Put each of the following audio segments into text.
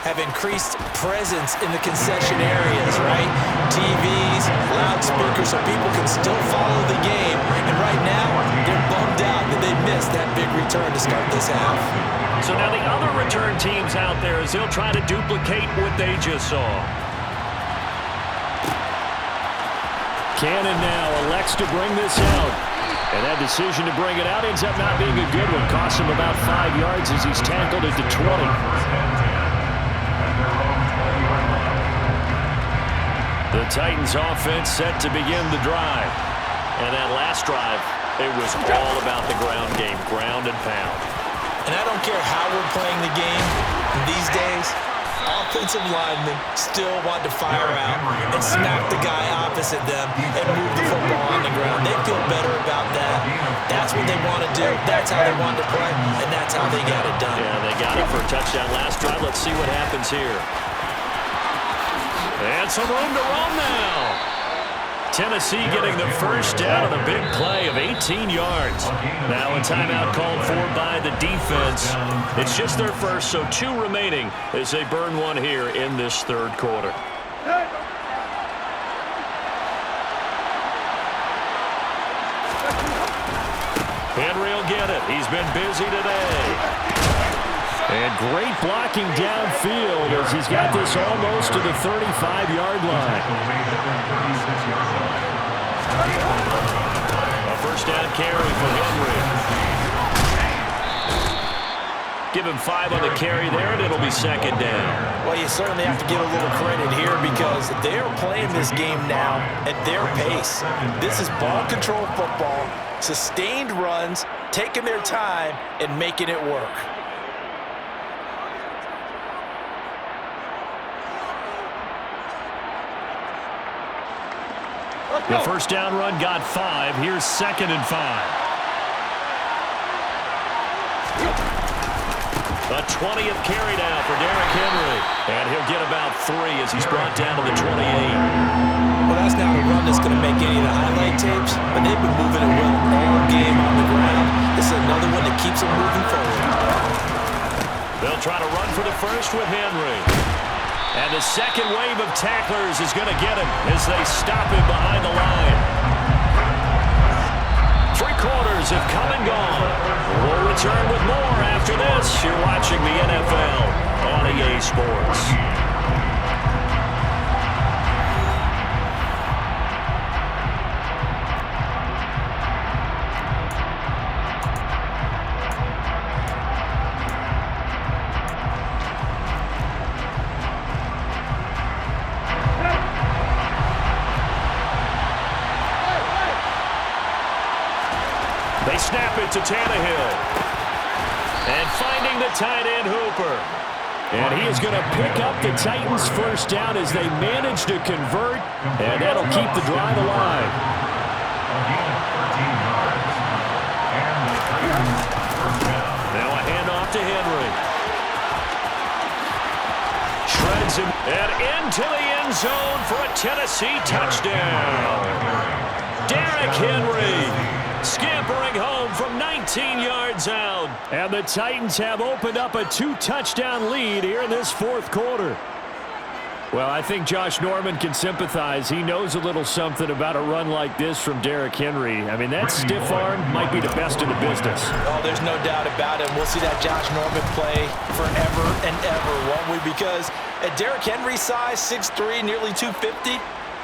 have increased presence in the concession areas, right? TVs, loudspeakers, so people can still follow the game. And right now, they're bummed out that they missed that big return to start this half. So now the other return teams out there as they'll try to duplicate what they just saw. Cannon now elects to bring this out. And that decision to bring it out ends up not being a good one. Costs him about 5 yards as he's tackled at the 20. The Titans offense set to begin the drive. And that last drive, it was all about the ground game, ground and pound. And I don't care how we're playing the game these days, offensive linemen still want to fire out and smack the guy opposite them and move the football on the ground. They feel better about that. That's what they want to do. That's how they want to play, and that's how they got it done. Yeah, they got it for a touchdown last drive. Let's see what happens here. And some room to run now. Tennessee getting the first down on a big play of 18 yards. Now a timeout called for by the defense. It's just their first, so 2 remaining as they burn one here in this third quarter. Henry will get it. He's been busy today. And great blocking downfield as he's got this almost to the 35-yard line. A first down carry for Henry. Give him 5 on the carry there, and it'll be second down. Well, you certainly have to give a little credit here because they're playing this game now at their pace. This is ball control football, sustained runs, taking their time, and making it work. The first down run got 5. Here's 2nd and 5. A 20th carry now for Derrick Henry. And he'll get about 3 as he's brought down to the 28. Well, that's not a run that's going to make any of the highlight tapes, but they've been moving it well all game on the ground. This is another one that keeps them moving forward. They'll try to run for the first with Henry. And the second wave of tacklers is going to get him as they stop him behind the line. 3 quarters have come and gone. We'll return with more after this. You're watching the NFL on EA Sports. They snap it to Tannehill. And finding the tight end Hooper. And he is going to pick up the Titans' first down as they manage to convert. And that'll keep the drive alive. Now a handoff to Henry. Shreds him. And into the end zone for a Tennessee touchdown. Derrick Henry scampering home from 19 yards out. And the Titans have opened up a 2-touchdown lead here in this fourth quarter. Well, I think Josh Norman can sympathize. He knows a little something about a run like this from Derrick Henry. I mean, that stiff arm might be the best in the business. Oh, there's no doubt about it. We'll see that Josh Norman play forever and ever, won't we? Because at Derrick Henry's size, 6'3", nearly 250,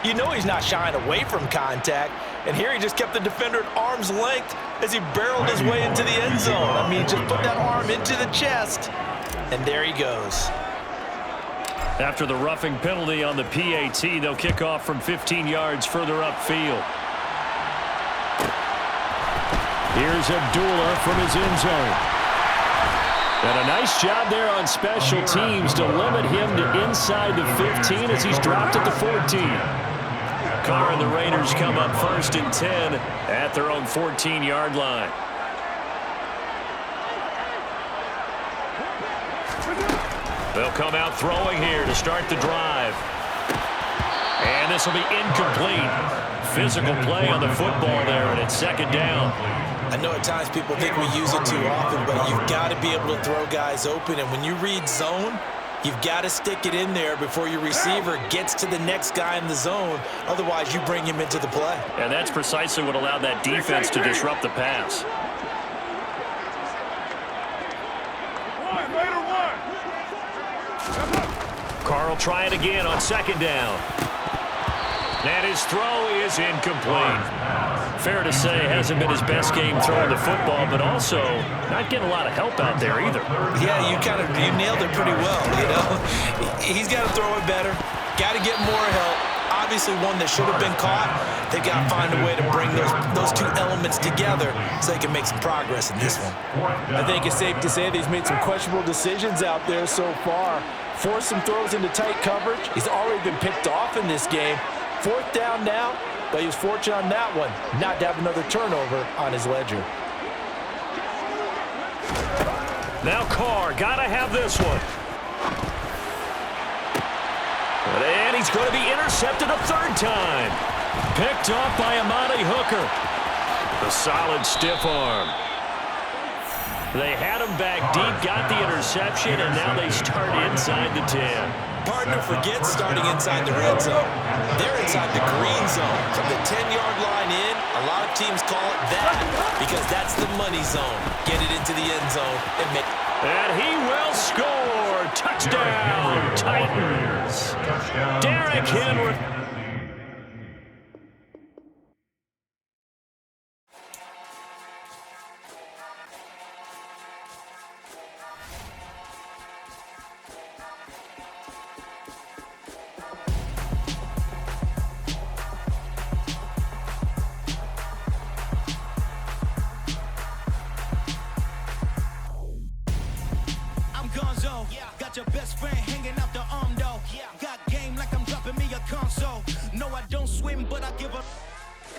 you know he's not shying away from contact. And here he just kept the defender at arm's length as he barreled his way into the end zone. I mean, just put that arm into the chest, and there he goes. After the roughing penalty on the PAT, they'll kick off from 15 yards further upfield. Here's Abdullah from his end zone. And a nice job there on special teams to limit him to inside the 15 as he's dropped at the 14. Carr and the Raiders come up 1st and 10 at their own 14-yard line. They'll come out throwing here to start the drive. And this will be incomplete. Physical play on the football there, and it's 2nd down. I know at times people think we use it too often, but you've got to be able to throw guys open. And when you read zone, You've got to stick it in there before your receiver gets to the next guy in the zone. Otherwise, you bring him into the play. And that's precisely what allowed that defense to disrupt the pass. Carl try it again on second down. And his throw is incomplete. Fair to say, hasn't been his best game throwing the football, but also not getting a lot of help out there either. Yeah, you nailed it pretty well, you know. He's got to throw it better, got to get more help. Obviously one that should have been caught. They've got to find a way to bring those two elements together so they can make some progress in this one. I think it's safe to say that he's made some questionable decisions out there so far. Forced some throws into tight coverage. He's already been picked off in this game. 4th down now, but he was fortunate on that one not to have another turnover on his ledger. Now Carr, gotta have this one. And he's going to be intercepted a 3rd time. Picked off by Amani Hooker. A solid stiff arm. They had him back deep, got the interception, and now they start inside the 10. Partner forgets starting inside the red zone. They're inside the green zone. From the 10-yard line in, a lot of teams call it that because that's the money zone. Get it into the end zone and make. And he will score. Touchdown, Titans. Derrick Henry. Got your best friend hanging out the arm though. Got game like I'm dropping me a console. No, I don't swim, but I give a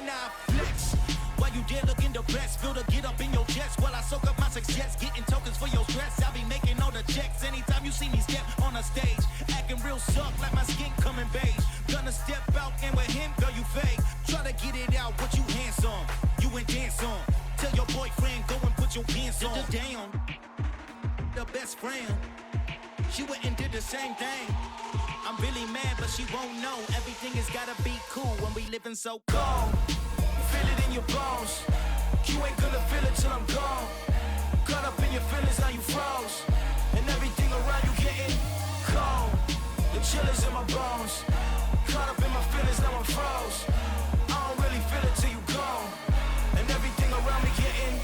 nah flex. While you dare look in the best, feel to get up in your chest while I soak up my success, getting tokens for your stress. I be making all the checks anytime you see me step on a stage, acting real suck like my skin coming beige. Gonna step out and with him, girl, you fake. Try to get it out, but you handsome, you ain't dance on. Tell your boyfriend go and put your pants on. Down, the best friend. She went and did the same thing. I'm really mad, but she won't know. Everything has gotta be cool when we living so cold. Feel it in your bones. You ain't gonna feel it till I'm gone. Caught up in your feelings, now you froze. And everything around you getting cold. The chill is in my bones. Caught up in my feelings, now I'm froze. I don't really feel it till you gone. And everything around me getting.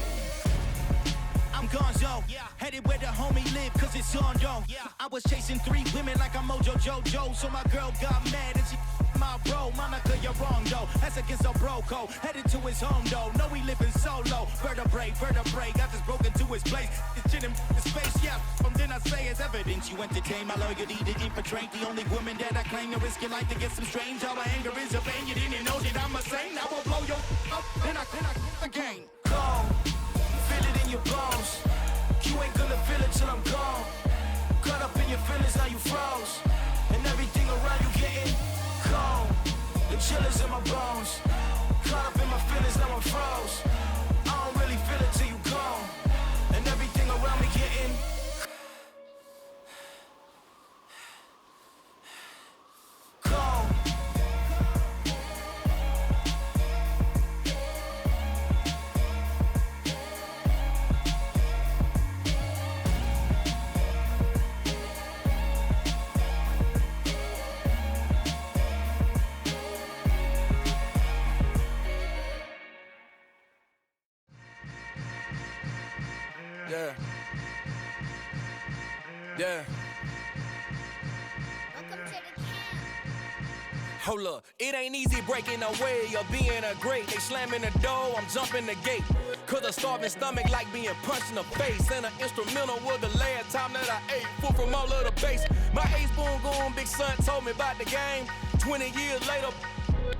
I'm gone, yo. Headed where the homie live, cause it's on, yo. I was chasing 3 women like I'm Mojo Jojo, so my girl got mad and she my bro. Monica, you're wrong, though. That's against a bro code. Headed to his home, though. No, he living solo. Vertebrae. I just broke into his place. It's in his face, yeah. From then I say it's evidence. You entertain my loyalty to infiltrate. The only woman that I claim to risk your life to get some strange. How my anger is a pain. You didn't know that I'm a saint. I will blow your up. Then I again. Go. Feel it in your bones. You ain't gonna feel it till I'm gone. Caught up in your feelings, now you froze. And everything around you getting cold. The chill is in my bones. Caught up in my feelings, now I'm froze. I don't really feel it till you gone. And everything around me getting cold. Yeah. Hold up, it ain't easy breaking away or being a great. They slamming the door, I'm jumping the gate. Cause a starving stomach like being punched in the face. And an instrumental was the last time that I ate. Food from all of the base. My ace boom goon, big son told me about the game. 20 years later,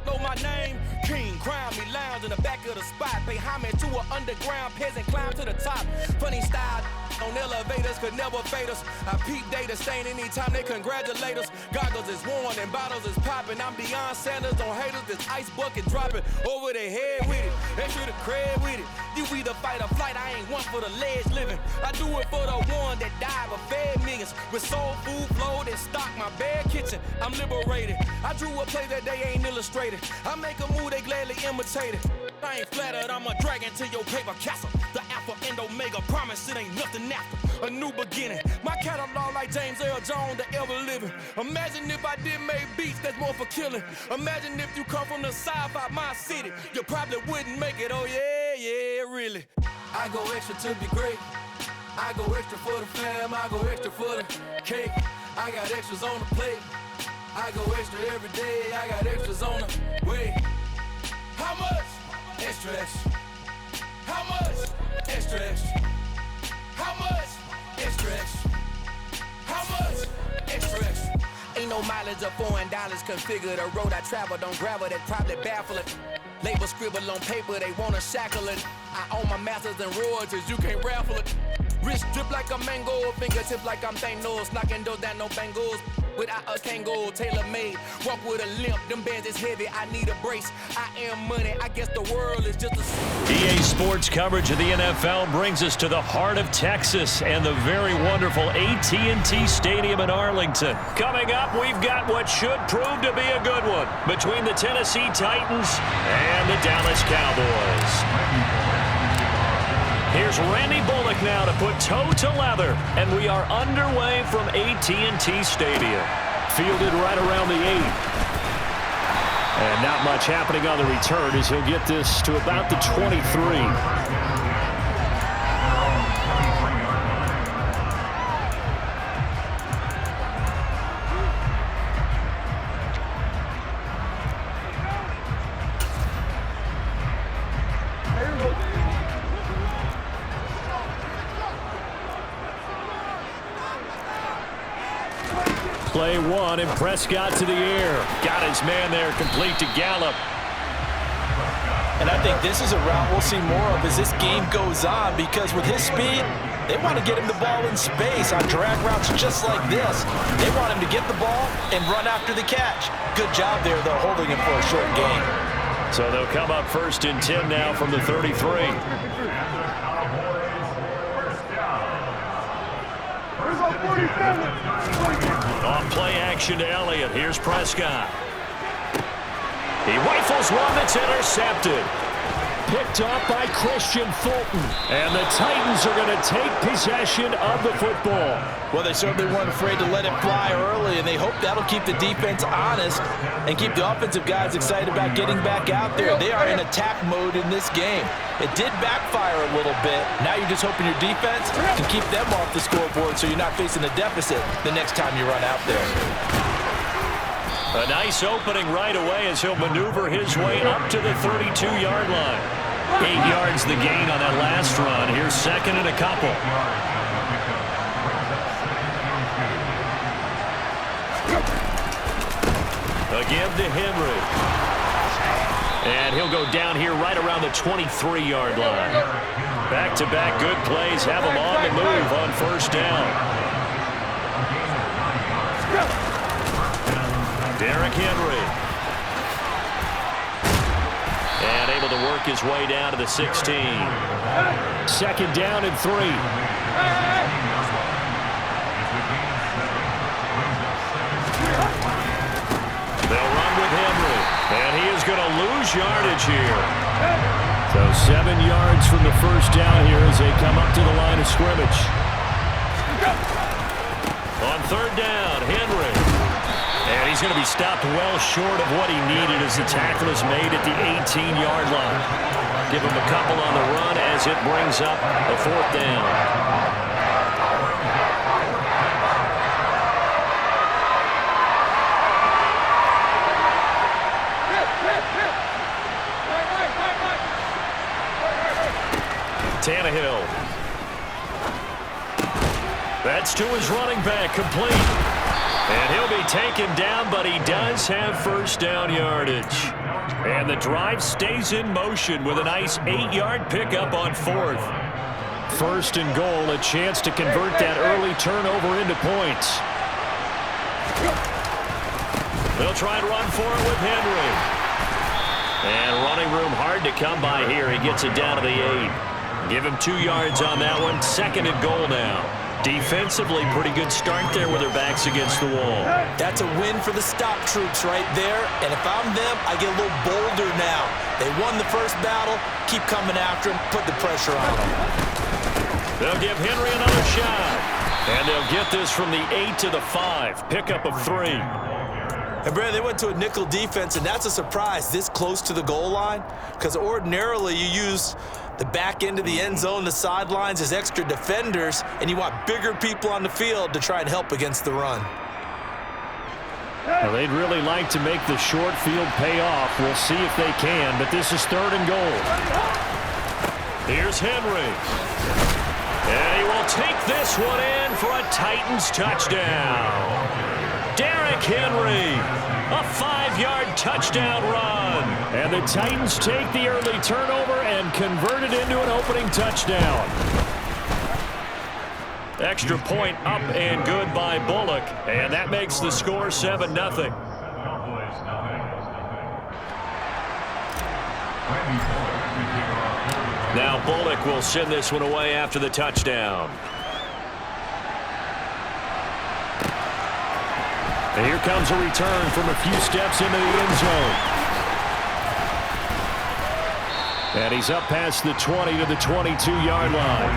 know my name. King, crown me, lounge in the back of the spot. Pay homage to an underground peasant, climb to the top. Funny style on elevators could never fade us. I peep data stain anytime they congratulate us. Goggles is worn and bottles is popping. I'm Deion Sanders on haters, this ice bucket dropping over their head with it. Extra the cred with it. You either fight or flight, I ain't one for the ledge living. I do it for the one that died but fed millions. With soul food flowed and stock my bare kitchen. I'm liberated. I drew a play that they ain't illustrated. I make a move, they gladly imitate it. I ain't flattered, I'm a dragon to your paper castle. The Alpha and Omega, promise it ain't nothing after. A new beginning. My catalog like James Earl Jones, the ever living. Imagine if I did make beats that's more for killing. Imagine if you come from the sci-fi, my city. You probably wouldn't make it, oh yeah, really. I go extra to be great. I go extra for the fam, I go extra for the cake. I got extras on the plate. I go extra every day, I got extras on the way. How much? Extra, extra. How much? Extra, extra. How much? Extra, extra. How much? Extra, extra. Ain't no mileage of $4 configure the road I travel. Don't gravel, that probably baffling. Label scribble on paper, they wanna shackle it. I own my masters and royalties, you can't raffle it. Wrist drip like a mango, fingertips like I'm Thanos. Knocking those down, no bangles. Without a Kango, tailor-made. Walk with a limp, them bands is heavy, I need a brace. I am money, I guess the world is just a... EA Sports coverage of the NFL brings us to the heart of Texas and the very wonderful AT&T Stadium in Arlington. Coming up, we've got what should prove to be a good one between the Tennessee Titans and the Dallas Cowboys. Here's Randy Bullock now to put toe to leather, and we are underway from AT&T Stadium. Fielded right around the 8. And not much happening on the return as he'll get this to about the 23. Play one, and Prescott to the air. Got his man there, complete to Gallup. And I think this is a route we'll see more of as this game goes on, because with his speed, they want to get him the ball in space on drag routes just like this. They want him to get the ball and run after the catch. Good job there, though, holding him for a short gain. So they'll come up 1st and 10 now from the 33. On play action to Elliott. Here's Prescott. He rifles one that's intercepted. Picked up by Christian Fulton. And the Titans are going to take possession of the football. Well, they certainly weren't afraid to let it fly early, and they hope that'll keep the defense honest and keep the offensive guys excited about getting back out there. They are in attack mode in this game. It did backfire a little bit. Now you're just hoping your defense can keep them off the scoreboard so you're not facing a deficit the next time you run out there. A nice opening right away as he'll maneuver his way up to the 32-yard line. 8 yards the gain on that last run. Here's 2nd and a couple. Again to Henry. And he'll go down here right around the 23-yard line. Back-to-back good plays have him on the move on 1st down. Derrick Henry. And able to work his way down to the 16. 2nd down and 3. They'll run with Henry. And he is going to lose yardage here. So 7 yards from the 1st down here as they come up to the line of scrimmage. On 3rd down, Henry. And he's going to be stopped well short of what he needed as the tackle is made at the 18-yard line. Give him a couple on the run as it brings up a 4th down. Tannehill. That's to his running back, complete. And he'll be taken down, but he does have first down yardage. And the drive stays in motion with a nice 8-yard pickup on 4th. First and goal, a chance to convert that early turnover into points. They'll try and run for it with Henry. And running room hard to come by here. He gets it down to the 8. Give him 2 yards on that one. Second and goal now. Defensively, pretty good start there with their backs against the wall. That's a win for the stop troops right there. And if I'm them, I get a little bolder now. They won the first battle. Keep coming after him. Put the pressure on him. They'll give Henry another shot. And they'll get this from the 8 to the 5. Pickup of 3. And Brad, they went to a nickel defense, and that's a surprise this close to the goal line. Because ordinarily you use the back end of the end zone, the sidelines as extra defenders, and you want bigger people on the field to try and help against the run. Well, they'd really like to make the short field pay off. We'll see if they can, but this is 3rd and goal. Here's Henry. And he will take this one in for a Titans touchdown. Derrick Henry, a 5-yard touchdown run. And the Titans take the early turnover and convert it into an opening touchdown. Extra point up and good by Bullock. And that makes the score 7-0. Now Bullock will send this one away after the touchdown. And here comes a return from a few steps into the end zone. And he's up past the 20 to the 22-yard line.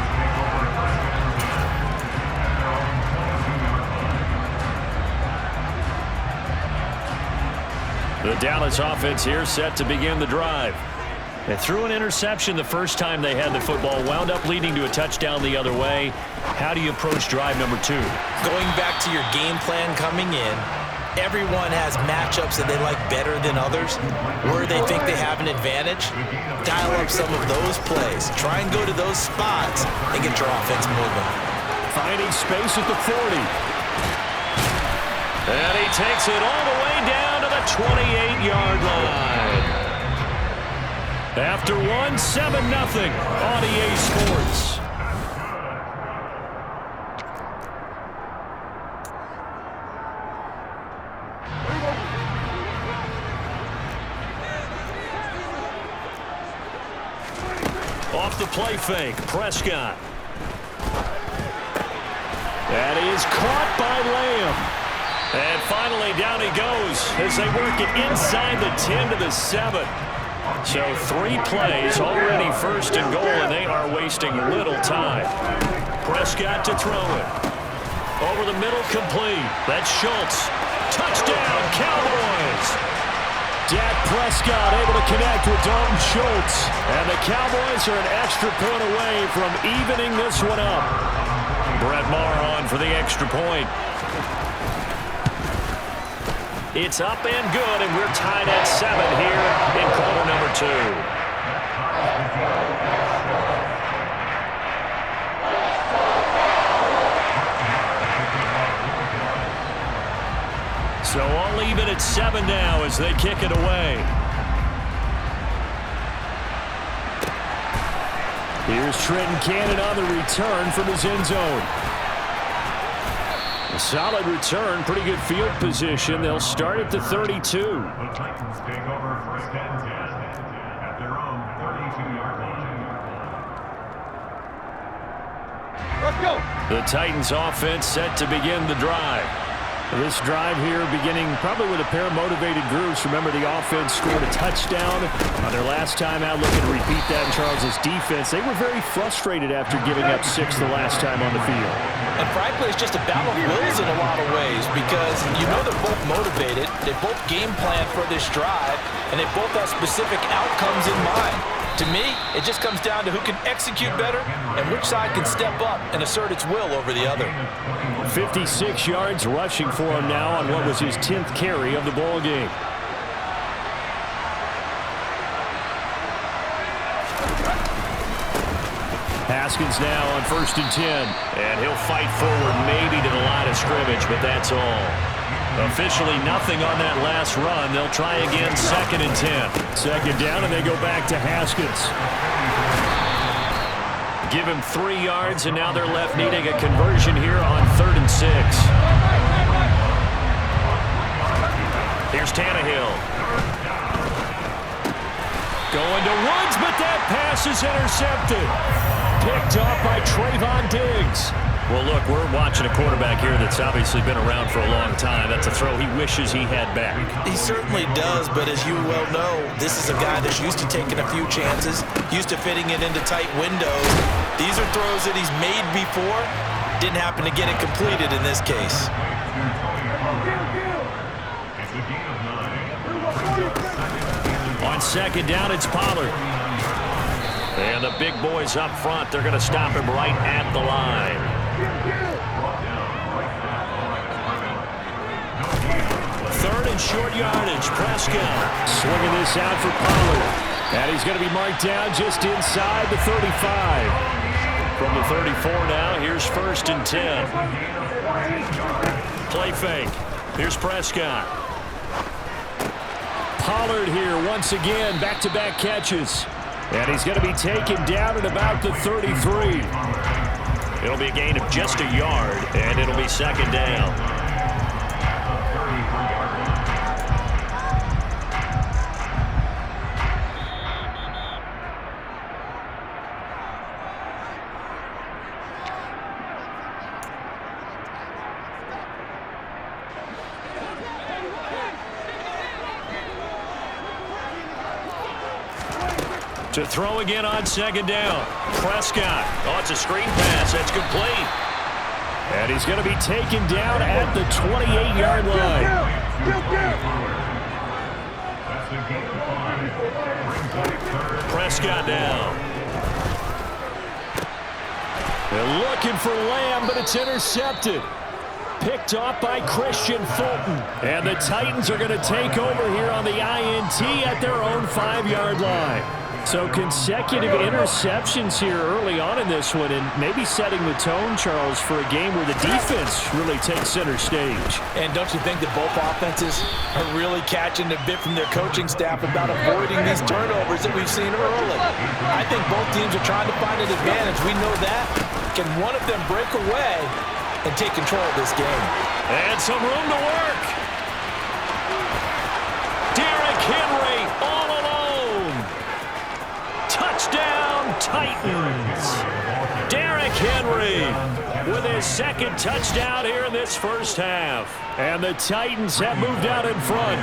The Dallas offense here set to begin the drive. They threw an interception the first time they had the football, wound up leading to a touchdown the other way. How do you approach drive number 2? Going back to your game plan coming in, everyone has matchups that they like better than others, where they think they have an advantage. Dial up some of those plays. Try and go to those spots and get your offense moving. Finding space at the 40. And he takes it all the way down to the 28-yard line. After 1, 7-0 on EA Sports. Off the play fake, Prescott. That is caught by Lamb. And finally down he goes as they work it inside the 10 to the 7. So 3 plays, already first and goal, and they are wasting little time. Prescott to throw it. Over the middle, complete. That's Schultz. Touchdown, Cowboys! Dak Prescott able to connect with Dalton Schultz. And the Cowboys are an extra point away from evening this one up. Brett Maher on for the extra point. It's up and good, and we're tied at 7 here in quarter number 2. So all even at 7 now as they kick it away. Here's Trenton Cannon on the return from his end zone. A solid return, pretty good field position. They'll start at the 32. The Titans take over first and 10 at their own 32-yard line. Let's go. The Titans offense set to begin the drive. This drive here beginning probably with a pair of motivated groups. Remember, the offense scored a touchdown on their last time out. Looking to repeat that in Charles's defense. They were very frustrated after giving up 6 the last time on the field. And frankly, it's just a battle of wills in a lot of ways because you know they're both motivated. They both game plan for this drive, and they both have specific outcomes in mind. To me, it just comes down to who can execute better and which side can step up and assert its will over the other. 56 yards rushing for him now on what was his 10th carry of the ball game. Haskins now on 1st and 10. And he'll fight forward maybe to the line of scrimmage, but that's all. Officially nothing on that last run. They'll try again, 2nd and 10. 2nd down, and they go back to Haskins. Give him 3 yards, and now they're left needing a conversion here on 3rd and 6. Here's Tannehill. Going to Woods, but that pass is intercepted. Picked off by Trayvon Diggs. Well, look, we're watching a quarterback here that's obviously been around for a long time. That's a throw he wishes he had back. He certainly does, but as you well know, this is a guy that's used to taking a few chances, used to fitting it into tight windows. These are throws that he's made before. Didn't happen to get it completed in this case. On 2nd down, it's Pollard. And the big boys up front, they're going to stop him right at the line. 3rd and short yardage. Prescott Swinging this out for Pollard. And he's going to be marked down just inside the 35. From the 34 now, here's 1st and 10. Play fake. Here's Prescott. Pollard here once again, back-to-back catches. And he's going to be taken down at about the 33. It'll be a gain of just a yard, and it'll be 2nd down. To throw again on 2nd down. Prescott. Oh, it's a screen pass. That's complete. And he's going to be taken down at the 28-yard line. Prescott down. They're looking for Lamb, but it's intercepted. Picked off by Christian Fulton. And the Titans are going to take over here on the INT at their own 5-yard line. So consecutive interceptions here early on in this one, and maybe setting the tone, Charles, for a game where the defense really takes center stage. And don't you think that both offenses are really catching a bit from their coaching staff about avoiding these turnovers that we've seen early? I think both teams are trying to find an advantage. We know that. Can one of them break away and take control of this game? And some room to work. Derrick Henry all alone. Touchdown, Titans. Derrick Henry with his 2nd touchdown here in this first half. And the Titans have moved out in front.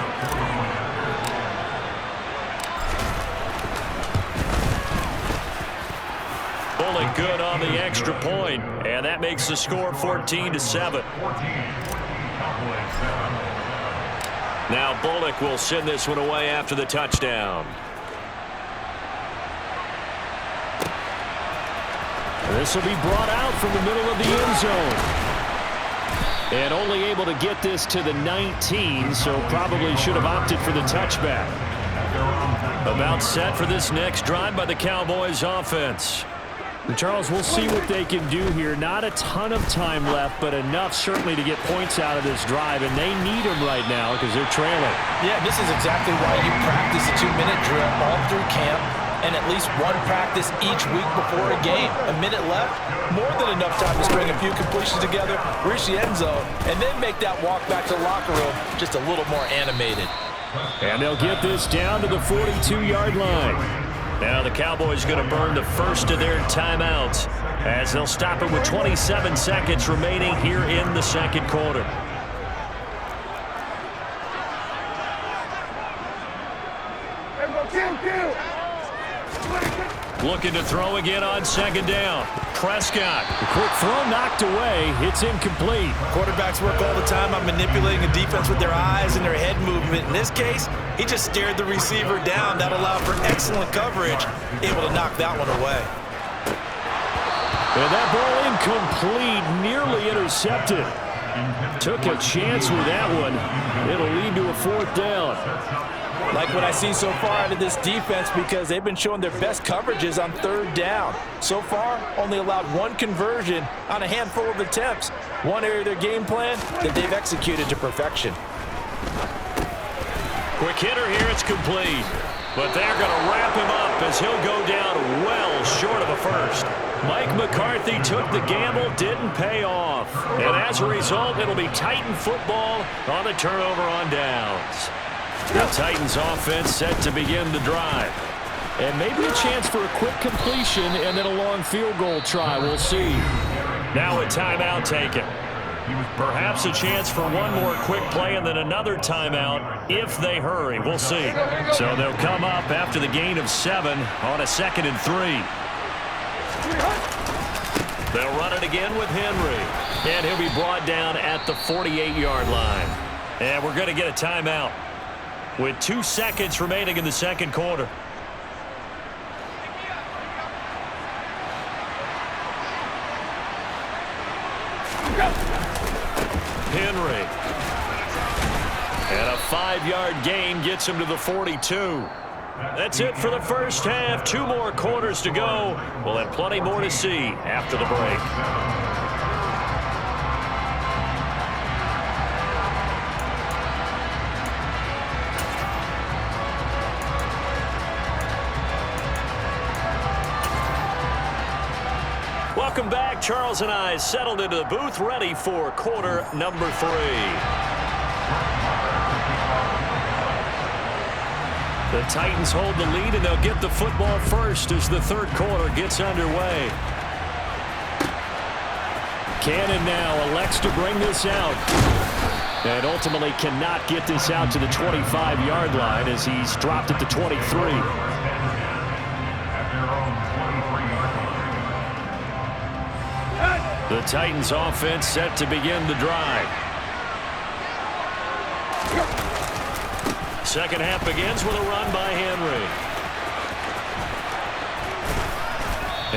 Bullock good on the extra point, and that makes the score 14-7. Now Bullock will send this one away after the touchdown. This will be brought out from the middle of the end zone. And only able to get this to the 19, so probably should have opted for the touchback. About set for this next drive by the Cowboys offense. And Charles, we'll see what they can do here. Not a ton of time left, but enough certainly to get points out of this drive, and they need them right now because they're trailing. Yeah, this is exactly why you practice a 2-minute drill all through camp, and at least one practice each week before a game. A minute left, more than enough time to string a few completions together, reach the end zone, and then make that walk back to the locker room just a little more animated. And they'll get this down to the 42-yard line. Now the Cowboys going to burn the first of their timeouts as they'll stop it with 27 seconds remaining here in the 2nd quarter. Looking to throw again on 2nd down. Prescott. The quick throw knocked away. It's incomplete. Quarterbacks work all the time on manipulating a defense with their eyes and their head movement. In this case, he just stared the receiver down. That allowed for excellent coverage, able to knock that one away. And that ball incomplete, nearly intercepted. Took a chance with that one. It'll lead to a 4th down. Like what I see so far out of this defense because they've been showing their best coverages on third down. So far, only allowed one conversion on a handful of attempts. One area of their game plan that they've executed to perfection. Quick hitter here, it's complete. But they're going to wrap him up as he'll go down well short of a first. Mike McCarthy took the gamble, didn't pay off. And as a result, it'll be Titan football on the turnover on downs. The Titans offense set to begin the drive. And maybe a chance for a quick completion and then a long field goal try. We'll see. Now a timeout taken. Perhaps a chance for one more quick play and then another timeout if they hurry. We'll see. So they'll come up after the gain of 7 on a 2nd and 3. They'll run it again with Henry. And he'll be brought down at the 48-yard line. And we're going to get a timeout with 2 seconds remaining in the second quarter. Henry. And a 5-yard gain gets him to the 42. That's it for the first half. 2 more quarters to go. We'll have plenty more to see after the break. Welcome back. Charles and I settled into the booth, ready for quarter number 3. The Titans hold the lead, and they'll get the football first as the third quarter gets underway. Cannon now elects to bring this out. And ultimately cannot get this out to the 25-yard line as he's dropped it to 23. The Titans offense set to begin the drive. Second half begins with a run by Henry.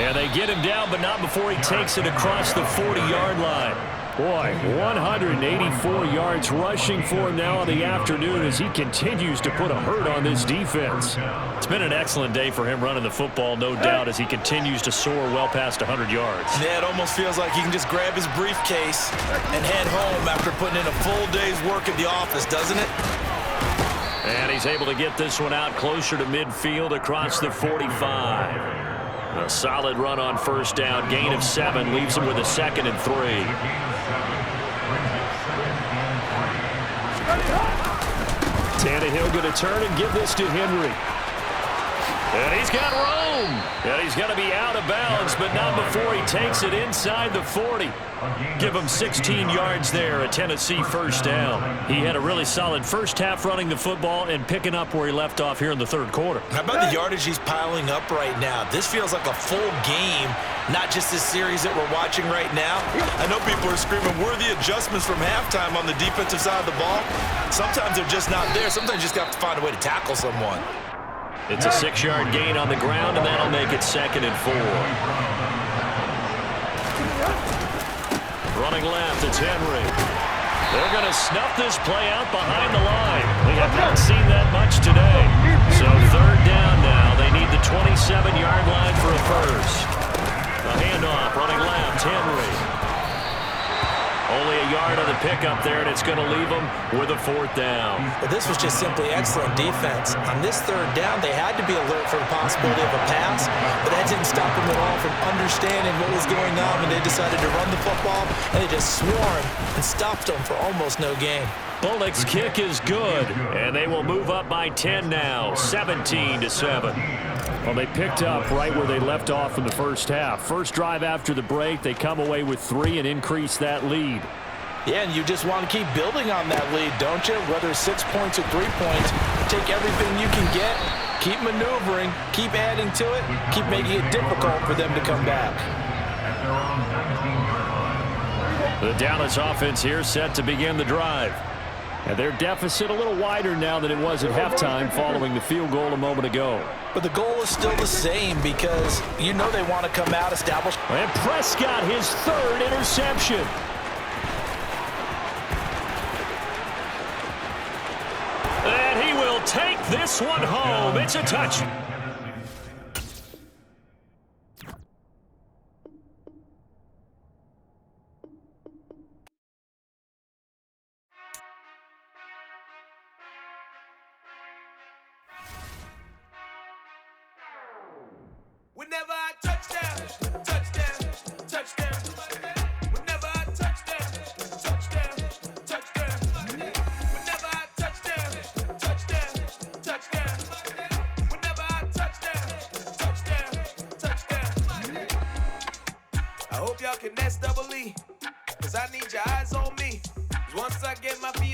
And they get him down, but not before he takes it across the 40-yard line. Boy, 184 yards rushing for him now on the afternoon as he continues to put a hurt on this defense. It's been an excellent day for him running the football, no doubt, as he continues to soar well past 100 yards. Yeah, it almost feels like he can just grab his briefcase and head home after putting in a full day's work at the office, doesn't it? And he's able to get this one out closer to midfield across the 45. A solid run on first down, gain of 7, leaves him with a 2nd and 3. Tannehill going to turn and give this to Henry. And he's got room. And he's going to be out of bounds, but not before he takes it inside the 40. Give him 16 yards there, a Tennessee first down. He had a really solid first half running the football and picking up where he left off here in the third quarter. How about the yardage he's piling up right now? This feels like a full game, not just this series that we're watching right now. I know people are screaming, where are the adjustments from halftime on the defensive side of the ball? Sometimes they're just not there. Sometimes you just have to find a way to tackle someone. It's a 6-yard gain on the ground, and that'll make it 2nd and 4. Running left, it's Henry. They're going to snuff this play out behind the line. We have not seen that much today. So third down now. They need the 27-yard line for a first. A handoff, running left, Henry. Only a yard on the pickup there, and it's going to leave them with a 4th down. But this was just simply excellent defense. On this third down, they had to be alert for the possibility of a pass, but that didn't stop them at all from understanding what was going on when they decided to run the football, and they just swarmed and stopped them for almost no gain. Bullock's kick is good, and they will move up by 10 now, 17-7. Well, they picked up right where they left off in the first half. First drive after the break, they come away with 3 and increase that lead. Yeah, and you just want to keep building on that lead, don't you? Whether it's 6 points or 3 points, take everything you can get, keep maneuvering, keep adding to it, keep making it difficult for them to come back. The Dallas offense here set to begin the drive. And their deficit a little wider now than it was at halftime following the field goal a moment ago. But the goal is still the same because you know they want to come out, establish. And Prescott, his 3rd interception. And he will take this this one home. It's a touch. Whenever I touchdown, touchdown, touchdown. Whenever I touchdown, touchdown, touchdown. Whenever I touchdown, touchdown, touchdown. Whenever I touchdown, touchdown. I hope y'all can nest double E, 'cause I need your eyes on me. 'Cause once I get my feet